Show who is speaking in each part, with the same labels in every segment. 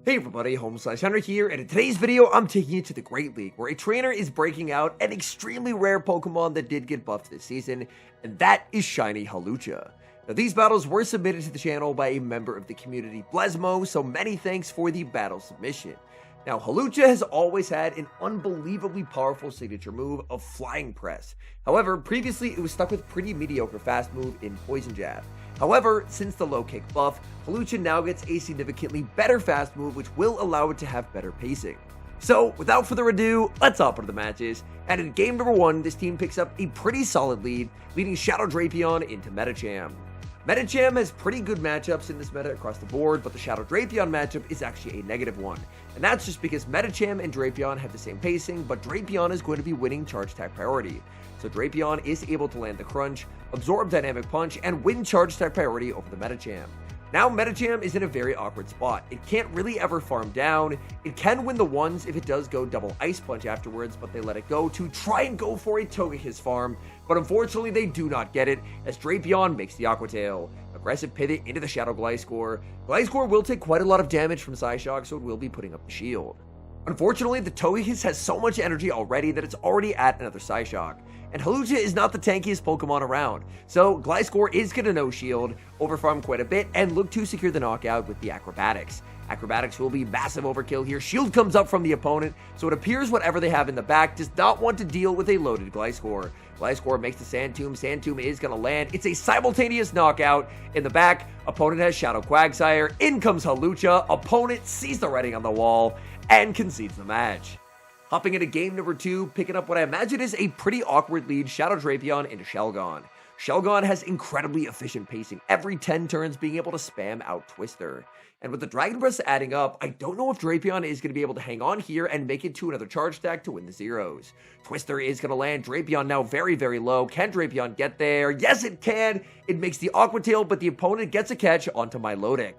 Speaker 1: Hey everybody, HomeSliceHenry here, and in today's video, I'm taking you to the Great League, where a trainer is breaking out an extremely rare Pokemon that did get buffed this season, and that is Shiny Hawlucha. Now, these battles were submitted to the channel by a member of the community, Blesmo, so many thanks for the battle submission. Now, Hawlucha has always had an unbelievably powerful signature move of Flying Press. However, previously it was stuck with pretty mediocre fast move in Poison Jab. However, since the low kick buff, Hawlucha now gets a significantly better fast move which will allow it to have better pacing. So, without further ado, let's hop into the matches. And in game number 1, this team picks up a pretty solid lead, leading Shadow Drapion into Medicham. Medicham has pretty good matchups in this meta across the board, but the Shadow Drapion matchup is actually a negative one. And that's just because Medicham and Drapion have the same pacing, but Drapion is going to be winning charge attack priority. So Drapion is able to land the crunch, absorb dynamic punch, and win charge attack priority over the Medicham. Now Medicham is in a very awkward spot. It can't really ever farm down. It can win the ones if it does go double Ice Punch afterwards, but they let it go to try and go for a Togekiss farm. But unfortunately they do not get it, as Drapion makes the Aqua Tail. Aggressive pivot into the Shadow Gliscor. Gliscor will take quite a lot of damage from Psyshock, so it will be putting up the shield. Unfortunately, the Togekiss has so much energy already that it's already at another Psyshock. And Hawlucha is not the tankiest Pokemon around, so Gliscor is going to no-shield, overfarm quite a bit, and look to secure the knockout with the Acrobatics. Acrobatics will be massive overkill here. Shield comes up from the opponent, so it appears whatever they have in the back does not want to deal with a loaded Gliscor. Gliscor makes the Sand Tomb. Sand Tomb is going to land. It's a simultaneous knockout. In the back, opponent has Shadow Quagsire. In comes Hawlucha. Opponent sees the writing on the wall and concedes the match. Hopping into game number 2, picking up what I imagine is a pretty awkward lead, Shadow Drapion into Shelgon. Shelgon has incredibly efficient pacing, every 10 turns being able to spam out Twister. And with the Dragon Breath adding up, I don't know if Drapion is going to be able to hang on here and make it to another charge attack to win the zeros. Twister is going to land. Drapion now very, very low. Can Drapion get there? Yes, it can! It makes the Aqua Tail, but the opponent gets a catch onto Milotic.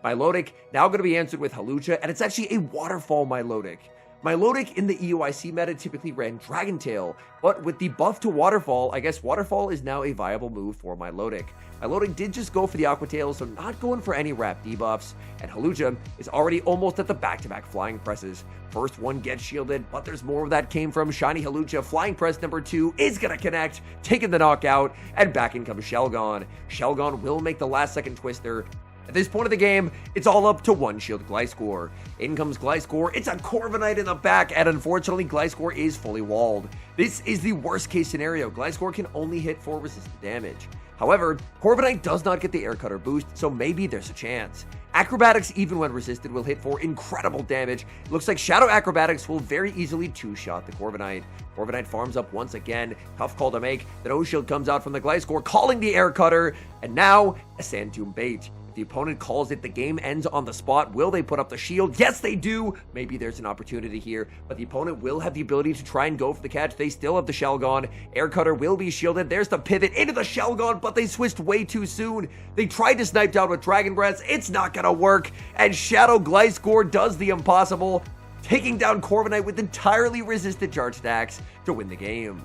Speaker 1: Milotic now going to be answered with Hawlucha, and it's actually a Waterfall Milotic. Milotic in the EUIC meta typically ran Dragon Tail, but with the buff to Waterfall, I guess Waterfall is now a viable move for Milotic. Milotic did just go for the Aqua Tail, so not going for any wrap debuffs, and Hawlucha is already almost at the back-to-back Flying Presses. First one gets shielded, but there's more where that came from. Shiny Hawlucha, Flying Press number 2 is gonna connect, taking the knockout, and back in comes Shelgon. Shelgon will make the last-second Twister. At this point of the game, it's all up to one shield Gliscor. In comes Gliscor, it's a Corviknight in the back, and unfortunately Gliscor is fully walled. This is the worst case scenario. Gliscor can only hit for resistant damage. However, Corviknight does not get the Air Cutter boost, so maybe there's a chance. Acrobatics, even when resisted, will hit for incredible damage. It looks like Shadow Acrobatics will very easily two-shot the Corviknight. Corviknight farms up once again. Tough call to make. The no-shield comes out from the Gliscor, calling the Air Cutter, and now a Sand Tomb bait. The opponent calls it, the game ends on the spot. Will they put up the shield? Yes, they do. Maybe there's an opportunity here, but the opponent will have the ability to try and go for the catch. They still have the Shelgon. Air Cutter will be shielded. There's the pivot into the Shelgon, but they switched way too soon. They tried to snipe down with Dragon Breath. It's not gonna work, and Shadow Gliscor does the impossible, taking down Corviknight with entirely resistant charge attacks to win the game.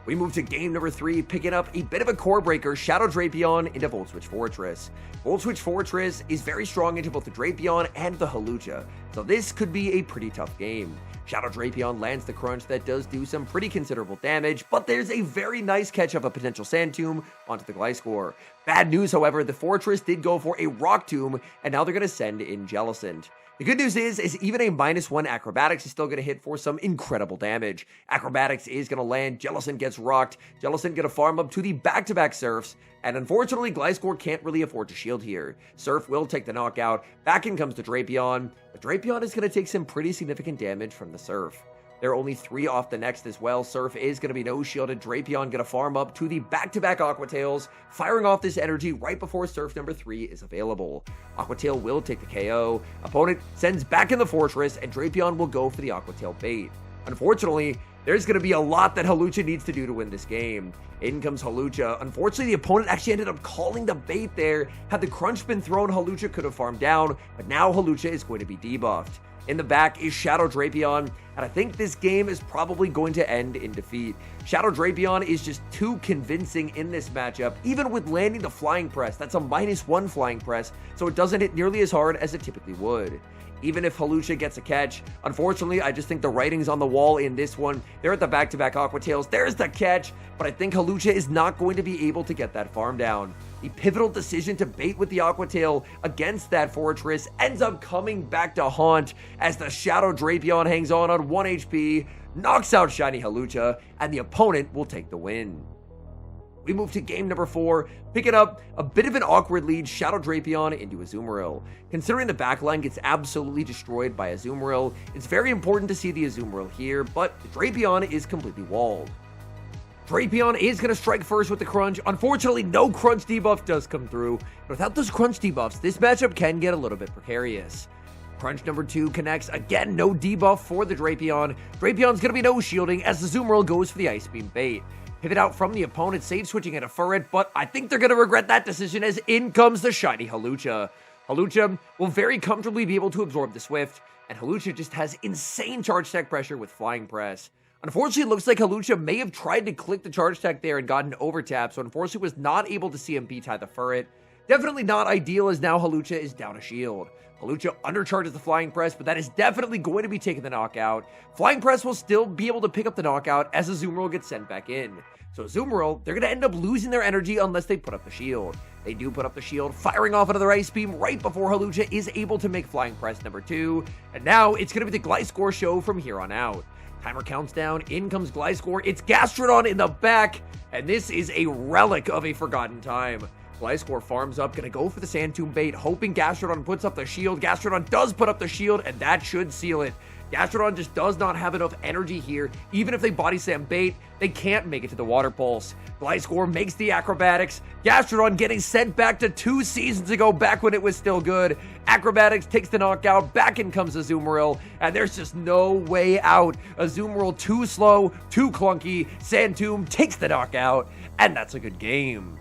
Speaker 1: We move to game number 3, picking up a bit of a core breaker, Shadow Drapion into Volt Switch Fortress. Volt Switch Fortress is very strong into both the Drapion and the Hawlucha, so this could be a pretty tough game. Shadow Drapion lands the crunch that does do some pretty considerable damage, but there's a very nice catch of a potential Sand Tomb onto the Gliscor. Bad news, however, the Fortress did go for a Rock Tomb, and now they're going to send in Jellicent. The good news is even a -1 Acrobatics is still going to hit for some incredible damage. Acrobatics is going to land, Jellicent gets rocked, Jellicent going to farm up to the back-to-back Surfs, and unfortunately Gliscor can't really afford to shield here. Surf will take the knockout, back in comes the Drapion, but Drapion is going to take some pretty significant damage from the Surf. There are only 3 off the next as well. Surf is going to be no-shielded. Drapion going to farm up to the back-to-back Aqua Tails, firing off this energy right before Surf number 3 is available. Aqua Tail will take the KO. Opponent sends back in the Fortress, and Drapion will go for the Aqua Tail bait. Unfortunately, there's going to be a lot that Hawlucha needs to do to win this game. In comes Hawlucha. Unfortunately, the opponent actually ended up calling the bait there. Had the crunch been thrown, Hawlucha could have farmed down, but now Hawlucha is going to be debuffed. In the back is Shadow Drapion, and I think this game is probably going to end in defeat. Shadow Drapion is just too convincing in this matchup, even with landing the Flying Press. That's a -1 Flying Press, so it doesn't hit nearly as hard as it typically would. even if Hawlucha gets a catch. Unfortunately, I just think the writing's on the wall in this one. They're at the back-to-back Aqua Tails. There's the catch, but I think Hawlucha is not going to be able to get that farm down. The pivotal decision to bait with the Aqua Tail against that Fortress ends up coming back to haunt as the Shadow Drapion hangs on 1 HP, knocks out Shiny Hawlucha, and the opponent will take the win. We move to game number 4, picking up a bit of an awkward lead, Shadow Drapion into Azumarill. Considering the backline gets absolutely destroyed by Azumarill, it's very important to see the Azumarill here, but the Drapion is completely walled. Drapion is going to strike first with the Crunch. Unfortunately, no Crunch debuff does come through. But without those Crunch debuffs, this matchup can get a little bit precarious. Crunch number 2 connects. Again, no debuff for the Drapion. Drapion's going to be no shielding as the Azumarill goes for the Ice Beam bait. Pivot out from the opponent, save switching at a Furret, but I think they're going to regret that decision as in comes the Shiny Hawlucha. Hawlucha will very comfortably be able to absorb the Swift, and Hawlucha just has insane charge tech pressure with Flying Press. Unfortunately, it looks like Hawlucha may have tried to click the charge tech there and got an overtap, so unfortunately was not able to CMP tie the Furret. Definitely not ideal as now Hawlucha is down a shield. Hawlucha undercharges the Flying Press, but that is definitely going to be taking the knockout. Flying Press will still be able to pick up the knockout as Azumarill gets sent back in. So Azumarill, they're going to end up losing their energy unless they put up the shield. They do put up the shield, firing off another Ice Beam right before Hawlucha is able to make Flying Press number 2. And now it's going to be the Gliscor show from here on out. Timer counts down, in comes Gliscor, it's Gastrodon in the back, and this is a relic of a forgotten time. Gliscor farms up, gonna go for the Sand Tomb bait, hoping Gastrodon puts up the shield. Gastrodon does put up the shield, and that should seal it. Gastrodon just does not have enough energy here. Even if they body slam bait, they can't make it to the Water Pulse. Gliscor makes the acrobatics. Gastrodon getting sent back to 2 seasons ago, back when it was still good. Acrobatics takes the knockout, back in comes Azumarill, and there's just no way out. Azumarill too slow, too clunky. Sand Tomb takes the knockout, and that's a good game.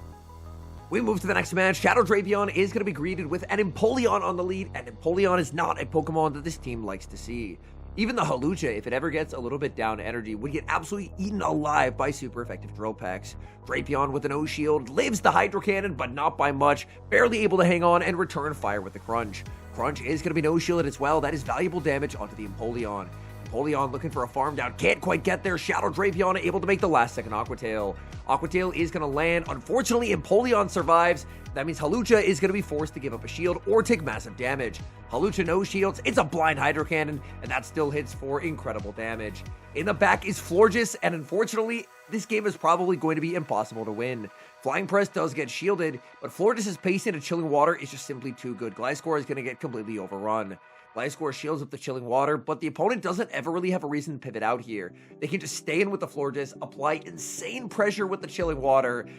Speaker 1: We move to the next match. Shadow Drapion is going to be greeted with an Impoleon on the lead, and Impoleon is not a Pokemon that this team likes to see. Even the Hawlucha, if it ever gets a little bit down energy, would get absolutely eaten alive by super effective drill packs. Drapion with an O-Shield lives the Hydro Cannon, but not by much, barely able to hang on and return fire with the Crunch. Crunch is going to be no-shielded as well. That is valuable damage onto the Impoleon. Impoleon looking for a farm down, can't quite get there. Shadow Drapion able to make the last second Aqua Tail. Aqua Tail is going to land. Unfortunately, Impoleon survives. That means Hawlucha is going to be forced to give up a shield or take massive damage. Hawlucha no shields, it's a blind Hydro Cannon, and that still hits for incredible damage. In the back is Florges, and unfortunately, this game is probably going to be impossible to win. Flying Press does get shielded, but Florges' pace into Chilling Water is just simply too good. Gliscor is going to get completely overrun. Gliscor shields up the Chilling Water, but the opponent doesn't ever really have a reason to pivot out here. They can just stay in with the Florges, apply insane pressure with the Chilling Water.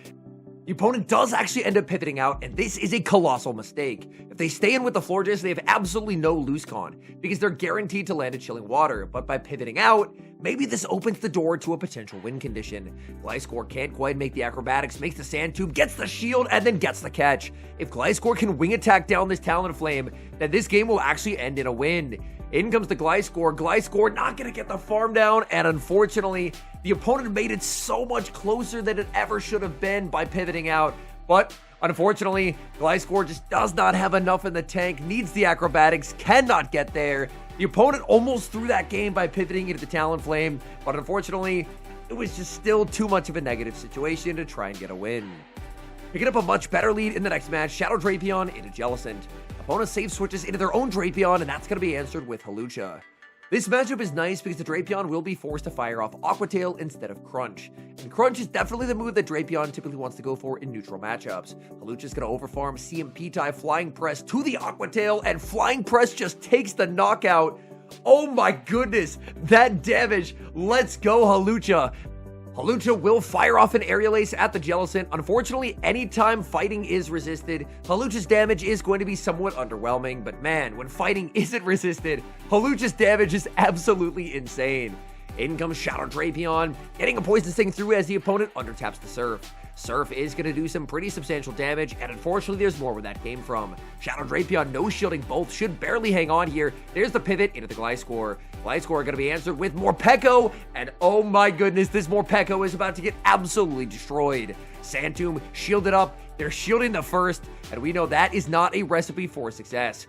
Speaker 1: The opponent does actually end up pivoting out, and this is a colossal mistake. If they stay in with the Florges, they have absolutely no loose con, because they're guaranteed to land a Chilling Water, but by pivoting out, maybe this opens the door to a potential win condition. Gliscor can't quite make the acrobatics, makes the Sand Tube, gets the shield, and then gets the catch. If Gliscor can wing attack down this Talonflame, then this game will actually end in a win. In comes the Gliscor. Gliscor not going to get the farm down, and unfortunately, the opponent made it so much closer than it ever should have been by pivoting out. But unfortunately, Gliscor just does not have enough in the tank, needs the acrobatics, cannot get there. The opponent almost threw that game by pivoting into the Talonflame, but unfortunately, it was just still too much of a negative situation to try and get a win. Picking up a much better lead in the next match, Shadow Drapion into Jellicent. Opponent save switches into their own Drapion, and that's going to be answered with Hawlucha. This matchup is nice because the Drapion will be forced to fire off Aqua Tail instead of Crunch. And Crunch is definitely the move that Drapion typically wants to go for in neutral matchups. Hawlucha is going to overfarm CMP tie Flying Press to the Aqua Tail, and Flying Press just takes the knockout. Oh my goodness, that damage. Let's go, Hawlucha. Hawlucha will fire off an Aerial Ace at the Jellicent. Unfortunately, anytime fighting is resisted, Hawlucha's damage is going to be somewhat underwhelming, but man, when fighting isn't resisted, Hawlucha's damage is absolutely insane. In comes Shadow Drapion, getting a Poison Sting through as the opponent undertaps the Surf. Surf is going to do some pretty substantial damage, and unfortunately there's more where that came from. Shadow Drapion no shielding both, should barely hang on here. There's the pivot into the Gliscor. Gliscor going to be answered with Morpeko, and oh my goodness, this Morpeko is about to get absolutely destroyed. Sand Tomb shielded up, they're shielding the first, and we know that is not a recipe for success.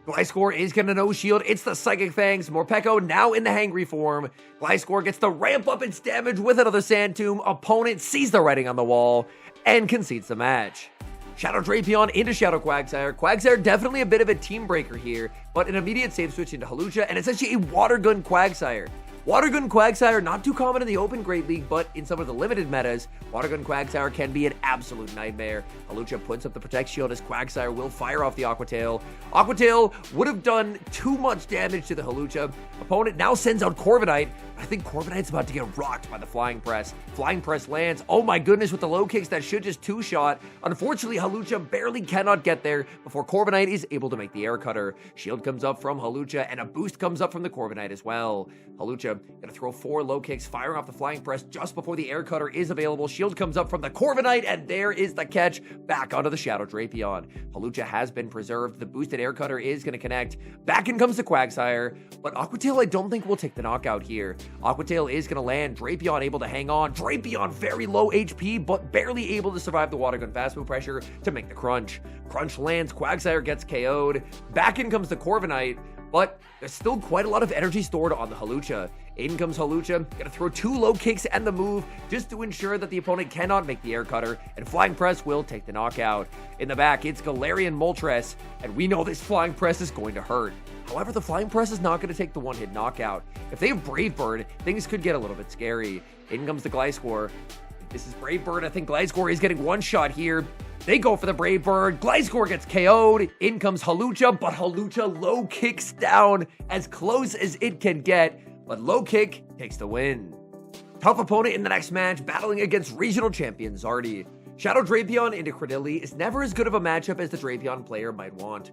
Speaker 1: Gliscor is going to no-shield. It's the Psychic Fangs. Morpeko now in the Hangry form. Gliscor gets to ramp up its damage with another Sand Tomb. Opponent sees the writing on the wall and concedes the match. Shadow Drapion into Shadow Quagsire. Quagsire definitely a bit of a team breaker here, but an immediate save switch into Hawlucha, and it's actually a Water Gun Quagsire. Water Gun Quagsire, not too common in the Open Great League, but in some of the limited metas, Water Gun Quagsire can be an absolute nightmare. Hawlucha puts up the Protect Shield as Quagsire will fire off the Aqua Tail. Aqua Tail would have done too much damage to the Hawlucha. Opponent now sends out Corviknight. I think Corviknight's about to get rocked by the Flying Press. Flying Press lands. Oh my goodness, with the low kicks, that should just two-shot. Unfortunately, Hawlucha barely cannot get there before Corviknight is able to make the Air Cutter. Shield comes up from Hawlucha, and a boost comes up from the Corviknight as well. Hawlucha gonna throw 4 low kicks, firing off the Flying Press just before the Air Cutter is available. Shield comes up from the Corviknight, and there is the catch back onto the Shadow Drapion. Hawlucha has been preserved. The boosted Air Cutter is gonna connect. Back in comes the Quagsire, but Aqua Tail I don't think will take the knockout here. Aqua Tail is going to land. Drapion able to hang on. Drapion very low HP, but barely able to survive the Water Gun fast move pressure to make the crunch. Crunch lands. Quagsire gets KO'd. Back in comes the Corviknight, but there's still quite a lot of energy stored on the Hawlucha. In comes Hawlucha, gonna throw 2 low kicks and the move just to ensure that the opponent cannot make the Air Cutter, and Flying Press will take the knockout. In the back, it's Galarian Moltres, and we know this Flying Press is going to hurt. However, the Flying Press is not going to take the one-hit knockout. If they have Brave Bird, things could get a little bit scary. In comes the Gliscor. This is Brave Bird. I think Gliscor is getting one shot here. They go for the Brave Bird. Gliscor gets KO'd. In comes Hawlucha, but Hawlucha low kicks down as close as it can get, but low kick takes the win. Tough opponent in the next match, battling against regional champion Zardy. Shadow Drapion into Credilli is never as good of a matchup as the Drapion player might want.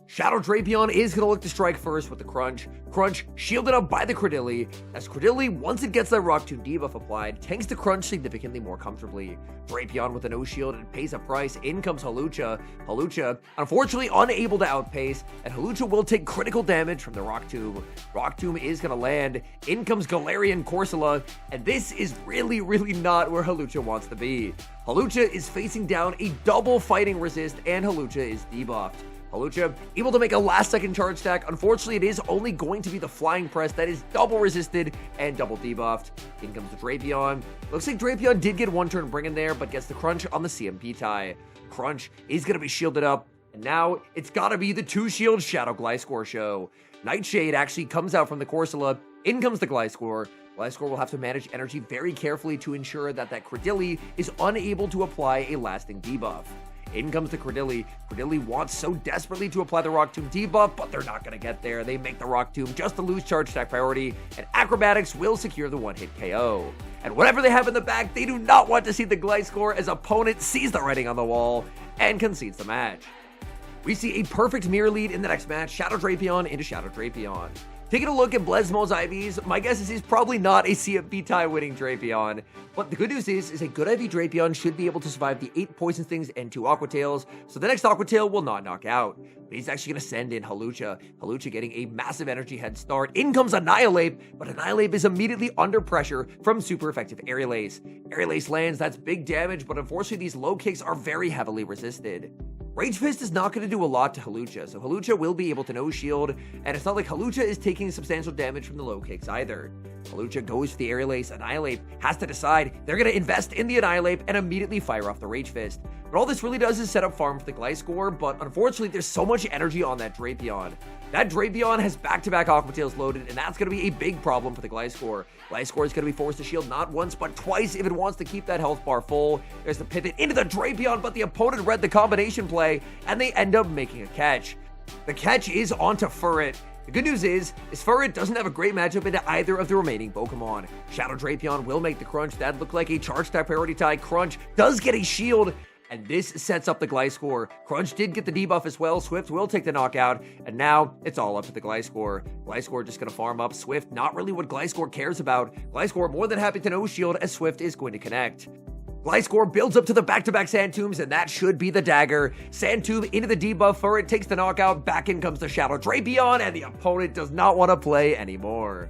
Speaker 1: Shadow Drapion is going to look to strike first with the Crunch. Crunch shielded up by the Credilli, as Credilli, once it gets that Rock Tomb debuff applied, tanks the Crunch significantly more comfortably. Drapion with a no shield and pays a price. In comes Hawlucha. Hawlucha, unfortunately unable to outpace, and Hawlucha will take critical damage from the Rock Tomb. Rock Tomb is going to land. In comes Galarian Corsola, and this is really not where Hawlucha wants to be. Hawlucha is facing down a double fighting resist, and Hawlucha is debuffed. Hawlucha able to make a last-second charge stack. Unfortunately, it is only going to be the Flying Press that is double resisted and double debuffed. In comes the Drapion. Looks like Drapion did get one turn bring in there, but gets the Crunch on the CMP tie. Crunch is going to be shielded up, and now it's got to be the 2-shield Shadow Gliscor show. Nightshade actually comes out from the Corsola. In comes the Gliscor. Gliscor will have to manage energy very carefully to ensure that Credilli is unable to apply a lasting debuff. In comes the Credilli. Credilli wants so desperately to apply the Rock Tomb debuff, but they're not going to get there. They make the Rock Tomb just to lose charge stack priority, and Acrobatics will secure the one-hit KO. And whatever they have in the back, they do not want to see the Gliscor as opponent sees the writing on the wall and concedes the match. We see a perfect mirror lead in the next match, Shadow Drapion into Shadow Drapion. Taking a look at Blesmo's IVs, my guess is he's probably not a CMP tie winning Drapion. But the good news is a good IV Drapion should be able to survive the 8 Poison Stings and 2 Aqua Tails, so the next Aqua Tail will not knock out. But he's actually going to send in Hawlucha. Hawlucha getting a massive energy head start. In comes Annihilape, but Annihilape is immediately under pressure from super effective Aerial Ace. Aerial Ace lands, that's big damage, but unfortunately these low kicks are very heavily resisted. Rage Fist is not going to do a lot to Hawlucha, so Hawlucha will be able to no shield, and it's not like Hawlucha is taking substantial damage from the low kicks either. Hawlucha goes for the Aerial Ace. Annihilape has to decide they're going to invest in the Annihilape and immediately fire off the Rage Fist. But all this really does is set up farm for the Gliscor, but unfortunately there's so much energy on that Drapion. That Drapion has back-to-back Aqua Tails loaded, and that's going to be a big problem for the Gliscor. Gliscor is going to be forced to shield not once, but twice if it wants to keep that health bar full. There's the pivot into the Drapion, but the opponent read the combination play, and they end up making a catch. The catch is onto Furret. The good news is Furret doesn't have a great matchup into either of the remaining Pokemon. Shadow Drapion will make the Crunch. That looked like a charge type priority tie. Crunch does get a shield, and this sets up the Gliscor. Crunch did get the debuff as well. Swift will take the knockout, and now it's all up to the Gliscor. Gliscor just going to farm up. Swift, not really what Gliscor cares about. Gliscor more than happy to no shield as Swift is going to connect. Gliscor builds up to the back-to-back Sand Tombs, and that should be the dagger. Sand Tomb into the debuff. Furret takes the knockout. Back in comes the Shadow Drapion, and the opponent does not want to play anymore.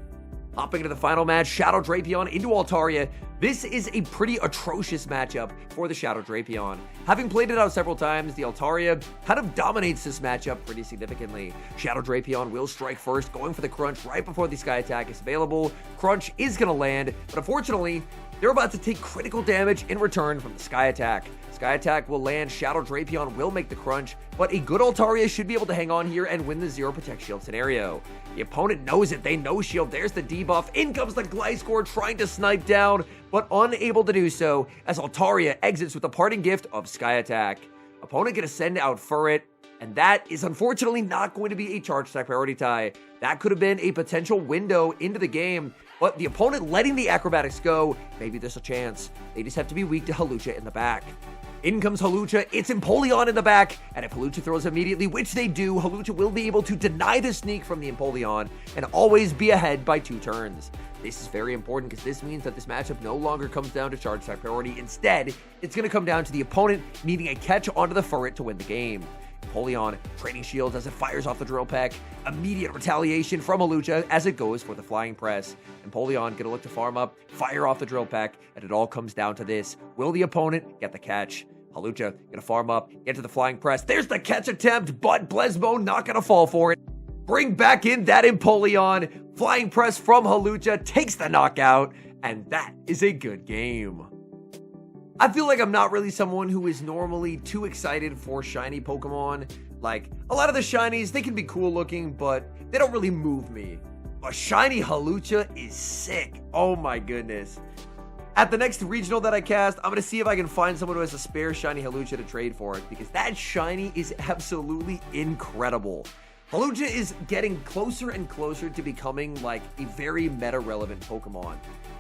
Speaker 1: Hopping into the final match, Shadow Drapion into Altaria. This is a pretty atrocious matchup for the Shadow Drapion. Having played it out several times, the Altaria kind of dominates this matchup pretty significantly. Shadow Drapion will strike first, going for the Crunch right before the Sky Attack is available. Crunch is going to land, but unfortunately, they're about to take critical damage in return from the Sky Attack. Sky Attack will land, Shadow Drapion will make the Crunch, but a good Altaria should be able to hang on here and win the Zero Protect Shield scenario. The opponent knows it, they know Shield, there's the debuff, in comes the Gliscor trying to snipe down, but unable to do so as Altaria exits with the parting gift of Sky Attack. Opponent gonna send out Furret, and that is unfortunately not going to be a charge attack priority tie. That could have been a potential window into the game, but the opponent letting the acrobatics go, maybe there's a chance. They just have to be weak to Hawlucha in the back. In comes Hawlucha, it's Impoleon in the back, and if Hawlucha throws immediately, which they do, Hawlucha will be able to deny the sneak from the Impoleon and always be ahead by 2 turns. This is very important because this means that this matchup no longer comes down to charge attack priority. Instead, it's going to come down to the opponent needing a catch onto the Furret to win the game. Impoleon trading shields as it fires off the Drill Peck. Immediate retaliation from Hawlucha as it goes for the Flying Press. Impoleon gonna look to farm up, fire off the Drill Peck, and it all comes down to this. Will the opponent get the catch? Hawlucha gonna farm up, get to the Flying Press. There's the catch attempt, but Blesmo not gonna fall for it. Bring back in that Impoleon. Flying Press from Hawlucha takes the knockout, and that is a good game. I feel like I'm not really someone who is normally too excited for shiny Pokemon. Like, a lot of the shinies, they can be cool looking, but they don't really move me. A shiny Hawlucha is sick. Oh my goodness. At the next regional that I cast, I'm going to see if I can find someone who has a spare shiny Hawlucha to trade for it, because that shiny is absolutely incredible. Hawlucha is getting closer and closer to becoming like a very meta-relevant Pokemon.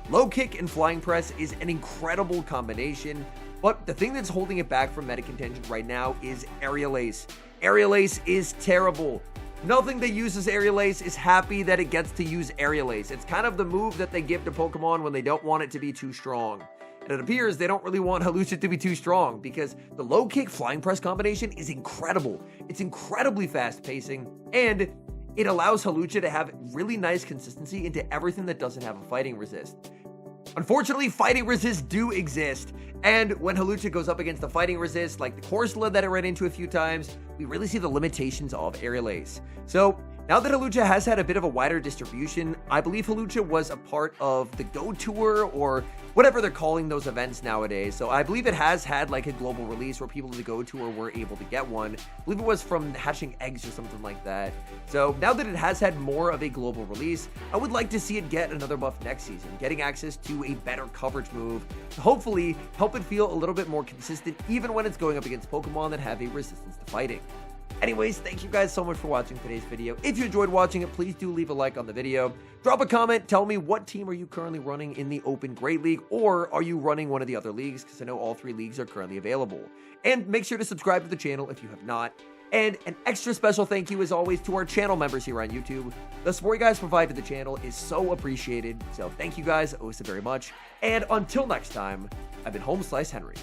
Speaker 1: Low Kick and Flying Press is an incredible combination, but the thing that's holding it back from meta contention right now is Aerial Ace. Aerial Ace is terrible. Nothing that uses Aerial Ace is happy that it gets to use Aerial Ace. It's kind of the move that they give to Pokemon when they don't want it to be too strong. And it appears they don't really want Hawlucha to be too strong because the Low Kick Flying Press combination is incredible. It's incredibly fast pacing, and it allows Hawlucha to have really nice consistency into everything that doesn't have a fighting resist. Unfortunately, fighting resists do exist, and when Hawlucha goes up against the fighting resist, like the Corsola that it ran into a few times, we really see the limitations of Aerial Ace. So, now that Hawlucha has had a bit of a wider distribution, I believe Hawlucha was a part of the Go Tour or whatever they're calling those events nowadays. So I believe it has had like a global release where people in the Go Tour were able to get one. I believe it was from Hatching Eggs or something like that. So now that it has had more of a global release, I would like to see it get another buff next season, getting access to a better coverage move to hopefully help it feel a little bit more consistent even when it's going up against Pokemon that have a resistance to fighting. Anyways, thank you guys so much for watching today's video. If you enjoyed watching it, please do leave a like on the video. Drop a comment, tell me what team are you currently running in the Open Great League, or are you running one of the other leagues, because I know all 3 leagues are currently available. And make sure to subscribe to the channel if you have not. And an extra special thank you as always to our channel members here on YouTube. The support you guys provide to the channel is so appreciated, so thank you guys oh so very much. And until next time, I've been HomeSliceHenry.